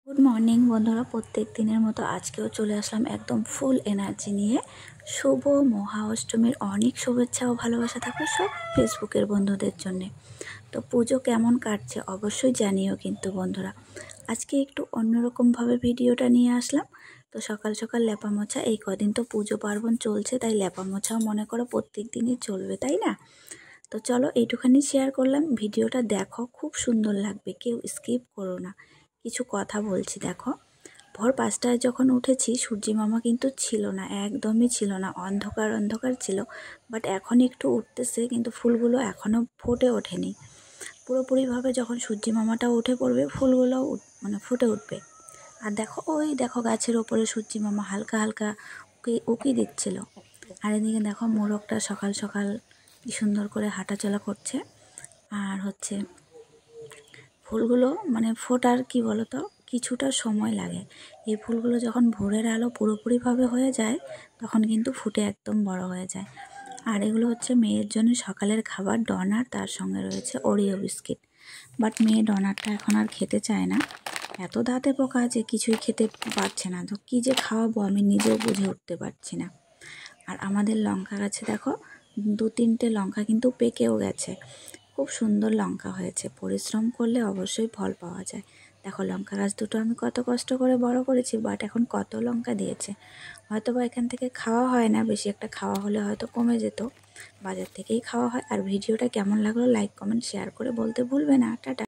Good morning বন্ধুরা, প্রত্যেক দিনের মতো আজকেও চলে আসলাম একদম ফুল এনার্জি নিয়ে। শুভ মহা অষ্টমীর অনেক শুভেচ্ছা ও ভালোবাসা থাকবে সব ফেসবুকের বন্ধুদের জন্যে। তো পুজো কেমন কাটছে অবশ্যই জানিও কিন্তু বন্ধুরা। আজকে একটু অন্যরকমভাবে ভিডিওটা নিয়ে আসলাম। তো সকাল সকাল লেপা মোছা, এই কদিন তো পুজো পার্বণ চলছে, তাই লেপা মোছাও মনে করো প্রত্যেক দিনই চলবে, তাই না? তো চলো এইটুখানি শেয়ার করলাম, ভিডিওটা দেখো, খুব সুন্দর লাগবে, কেউ স্কিপ করো না। কিছু কথা বলছি দেখো। ভোর 5টায় যখন উঠেছি সূর্যি মামা কিন্তু ছিল না, একদমই ছিল না, অন্ধকার অন্ধকার ছিল। বাট এখন একটু উঠতেছে, কিন্তু ফুলগুলো এখনও ফুটে ওঠেনি পুরোপুরিভাবে। যখন সূর্যি মামাটা উঠে পড়বে ফুলগুলো মানে ফুটে উঠবে। আর দেখো, ওই দেখো গাছের ওপরে সূর্যি মামা হালকা হালকা উকি দিচ্ছিল। আর এদিকে দেখো মোরগটা সকাল সকাল কি সুন্দর করে হাঁটাচলা করছে। আর হচ্ছে ফুলগুলো মানে ফোটার কি বলতো কিছুটা সময় লাগে। এই ফুলগুলো যখন ভোরের আলো পুরোপুরিভাবে হয়ে যায় তখন কিন্তু ফুটে একদম বড় হয়ে যায়। আর এগুলো হচ্ছে মেয়ের জন্য সকালের খাবার ডনার, তার সঙ্গে রয়েছে ওরিও বিস্কিট। বাট মেয়ে ডনারটা এখন আর খেতে চায় না, এত দাঁতে পোকা যে কিছুই খেতে পারছে না। তো কী যে খাওয়াবো আমি নিজেও বুঝে উঠতে পারছি না। আর আমাদের লঙ্কা গাছে দেখো 2-3টে লঙ্কা কিন্তু পেকেও গেছে। খুব সুন্দর লঙ্কা হয়েছে, পরিশ্রম করলে অবশ্যই ফল পাওয়া যায়। দেখো লঙ্কা গাছ দুটো আমি কত কষ্ট করে বড় করেছি, বাট এখন কত লঙ্কা দিয়েছে। হয়তো বা এখান থেকে খাওয়া হয় না, বেশি একটা খাওয়া হলে হয়তো কমে যেত, বাজার থেকেই খাওয়া হয়। আর ভিডিওটা কেমন লাগলো লাইক কমেন্ট শেয়ার করে বলতে ভুলবে না। টাটা।